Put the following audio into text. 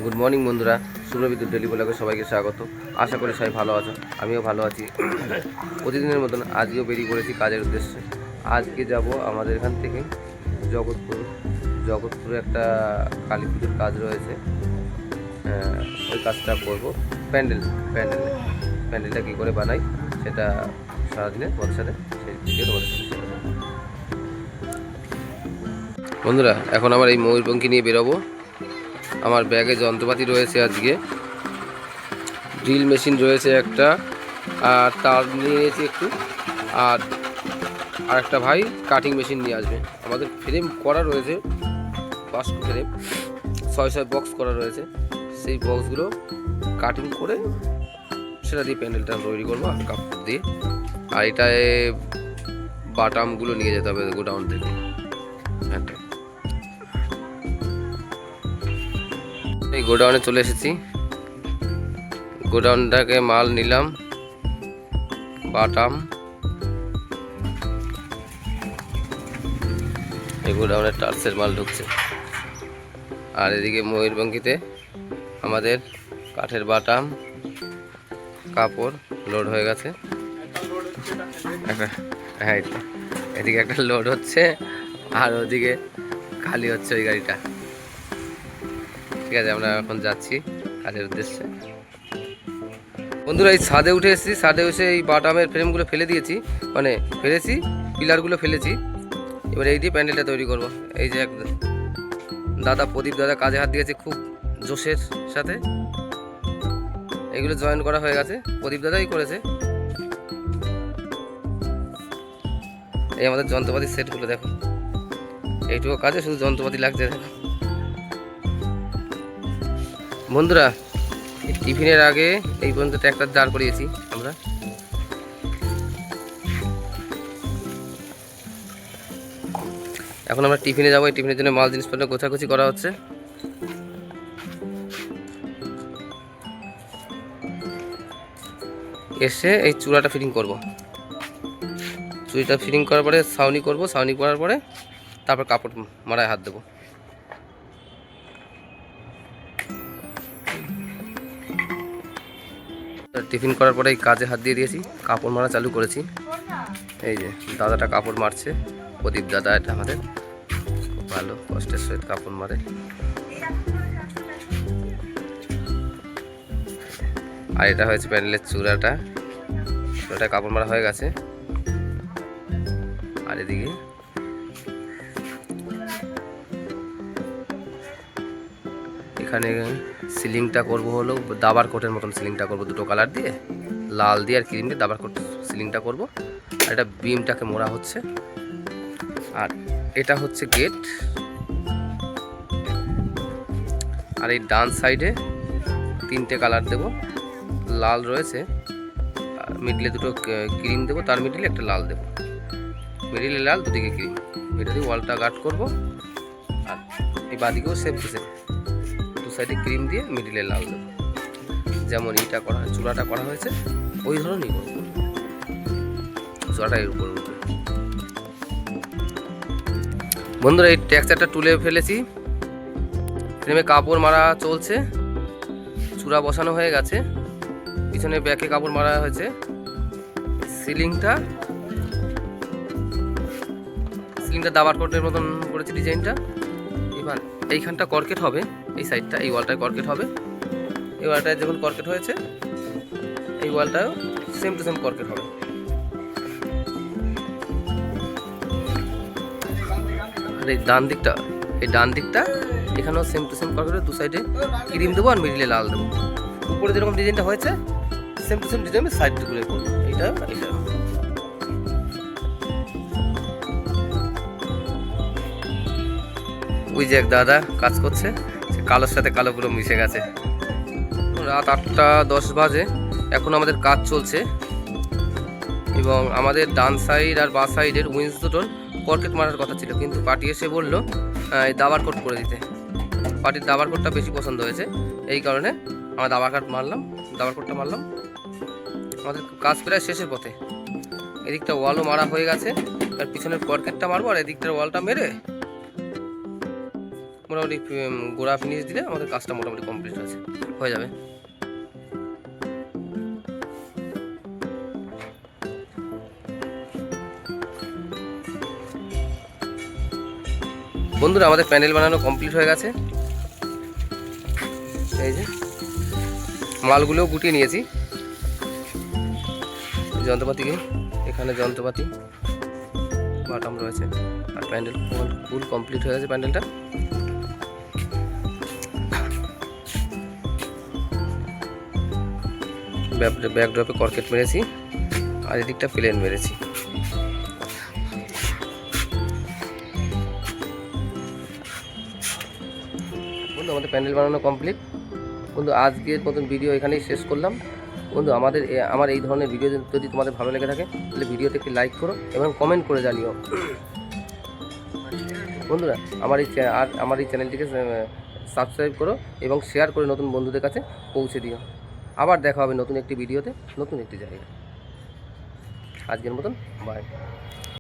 Good morning বন্ধুরা, সুরবিদ্যুৎ daily ব্লগে সবাইকে স্বাগত। আশা করি সবাই ভালো আছো, আমিও ভালো আছি। প্রতিদিনের মতন আজকেও বেরিয়ে পড়েছি কাজের উদ্দেশ্যে। আজকে যাব আমাদের এখান থেকে জগৎপুরে একটা কালী পুজোর কাজ রয়েছে। ওই কাজটা করব। প্যান্ডেলটা কী করে বানাই সেটা সারাদিনে তোমাদের সাথে বন্ধুরা, এখন আমার এই ময়ূরপঙ্খী নিয়ে বেরোবো। আমার ব্যাগে যন্ত্রপাতি রয়েছে, আজকে ড্রিল মেশিন রয়েছে একটা, আর তার নিয়ে নিয়েছি একটু, আর একটা ভাই কাটিং মেশিন নিয়ে আসবে। আমাদের ফ্রেম করা রয়েছে, বাস্ক ফ্রেম 6 বক্স করা রয়েছে। সেই বক্সগুলো কাটিং করে সেটা দিয়ে প্যান্ডেলটা তৈরি করবো কাপড় দিয়ে। আর এটায় বাটামগুলো নিয়ে যেতে হবে গোডাউন থেকে। এই গোডাউনে চলে এসেছি, গোডাউনটাকে মাল নিলাম, বাটাম। এই গোডাউনের টার্সের মাল ঢুকছে। আর এদিকে ময়ূরপঙ্খীতে আমাদের কাঠের বাটাম, কাপড় লোড হয়ে গেছে। হ্যাঁ, এদিকে একটা লোড হচ্ছে, আর ওদিকে খালি হচ্ছে ওই গাড়িটা। ঠিক আছে, আমরা এখন যাচ্ছি কাজের উদ্দেশ্যে। বন্ধুরা, এই ছাদে উঠে এসেছি। ছাদে এসে এই বাটামের ফ্রেমগুলো ফেলে দিয়েছি, মানে ফেলেছি, পিলারগুলো ফেলেছি। এবার এই দিয়ে প্যান্ডেলটা তৈরি করব। এই যে এক দাদা, প্রদীপ দাদা কাজে হাত দিয়েছে খুব জোশের সাথে। এগুলো জয়েন করা হয়ে গেছে, প্রদীপ দাদাই করেছে। এই আমাদের যন্ত্রপাতির সেটগুলো দেখো, এইটুকু কাজে শুধু যন্ত্রপাতি লাগছে দেখো। বন্ধুরা, টিফিনের আগে এই পর্যন্ত ট্র্যাক্টর দাঁড় করিয়েছি আমরা। এখন আমরা টিফিনে যাবো। এই টিফিনের জন্য মাল জিনিসপত্র গোছাগুছি করা হচ্ছে। এসে এই চূড়াটা ফিটিং করব। চুড়িটা ফিটিং করার পরে ছাউনি করব। ছাউনি করার পরে তারপর কাপড় মারায় হাত দেবো। টিফিন করার পরে এই কাজে হাত দিয়ে দিয়েছি, কাপড় মারা চালু করেছি। এই যে দাদাটা কাপড় মারছে, প্রদীপ দাদা, এটা আমাদের খুব ভালো কষ্টের সহিত কাপড় মারে। আর এটা হয়েছে প্যান্ডেলের চূড়াটা, ওটা কাপড় মারা হয়ে গেছে। আর এদিকে এখানে সিলিংটা করব হলো দাবার কোটের মতন সিলিংটা করব, দুটো কালার দিয়ে, লাল দিয়ে আর ক্রিম দিয়ে দাবার কোট সিলিংটা করব। আর এটা বিমটাকে মোড়া হচ্ছে। আর এটা হচ্ছে গেট। আর এই ডান সাইডে 3টে কালার দেব, লাল রয়েছে, মিডলে দুটো ক্রিম দেবো, তার মিডলে একটা লাল দেবো, মিডিলে লাল, দুদিকে ক্রিম। এটা দিয়ে ওয়ালটা গার্ড করবো। আর এই বাদিকেও সেম টু সেম, দু সাইডে ক্রিম দিয়ে মিডিলে লাল দেবো। যেমন এইটা করা, চূড়াটা করা হয়েছে ওই ধরনেরই করবো। চূড়াটা এর উপর উঠবে। বন্ধুরা, এই টেক্সচারটা তুলে ফেলেছি, ফ্রেমে কাপড় মারা চলছে, চূড়া বসানো হয়ে গেছে, পিছনে ব্যাকে কাপড় মারা হয়েছে। সিলিংটা দাবার কোটের মতন করেছি ডিজাইনটা। এবার এইখানটা কর্কেট হবে, এই সাইডটা, এই ওয়ালটায় কর্কেট হবে। এই ওয়ালটায় যখন কর্কেট হয়েছে, এই ওয়ালটাও সেম টু সেম কর্কেট হবে। আর এই ডান দিকটা এখানেও সেম টু সেম কর্কেট, দু সাইডে ক্রিম দেবো আর মিডিলে লাল দেবো। উপরে যেরকম ডিজাইনটা হয়েছে সেম টু সেম ডিজাইন সাইডগুলো করবো। এইটা ওই যে এক দাদা কাজ করছে, সে কালোর সাথে কালো পুরো মিশে গেছে। রাত 8:10 বাজে, এখন আমাদের কাজ চলছে। এবং আমাদের ডান সাইড আর বাঁ সাইডের উইন্স দুটোর কর্কেট মারার কথা ছিল, কিন্তু পার্টি এসে বললো এই দাবার কোট করে দিতে। পার্টির দাবার কোটটা বেশি পছন্দ হয়েছে, এই কারণে আমরা দাবার কোটটা মারলাম। আমাদের কাজ প্রায় শেষের পথে। এদিকটা ওয়ালও মারা হয়ে গেছে, আর পিছনের কর্কেটটা মারবো, আর এদিকটার ওয়ালটা মেরে মোটামুটি গোড়া ফিনিশ দিলে আমাদের কাজটা মোটামুটি কমপ্লিট হয়ে যাবে। বন্ধুরা আমাদের প্যানেল বানানো কমপ্লিট হয়ে গেছে। এই যে মালগুলোও গুটিয়ে নিয়েছি যন্ত্রপাতিকে, এখানে যন্ত্রপাতি বাটাম রয়েছে, আর প্যান্ডেল ফুল কমপ্লিট হয়ে গেছে প্যান্ডেলটা। ব্যাকড্রপে কর্কেট মেরেছি, আর এদিকটা প্লেন মেরেছি। বন্ধু আমাদের প্যান্ডেল বানানো কমপ্লিট। বন্ধু আজকের মতন ভিডিও এখানেই শেষ করলাম। বন্ধু আমার এই ধরনের ভিডিও যদি তোমাদের ভালো লেগে থাকে তাহলে ভিডিওতে একটি লাইক করো এবং কমেন্ট করে জানিও। বন্ধুরা আমার এই চ্যানেলটিকে সাবস্ক্রাইব করো এবং শেয়ার করে নতুন বন্ধুদের কাছে পৌঁছে দিও। আবার দেখা হবে নতুন একটি ভিডিওতে, নতুন একটি জায়গায়। আজকের মতন বাই।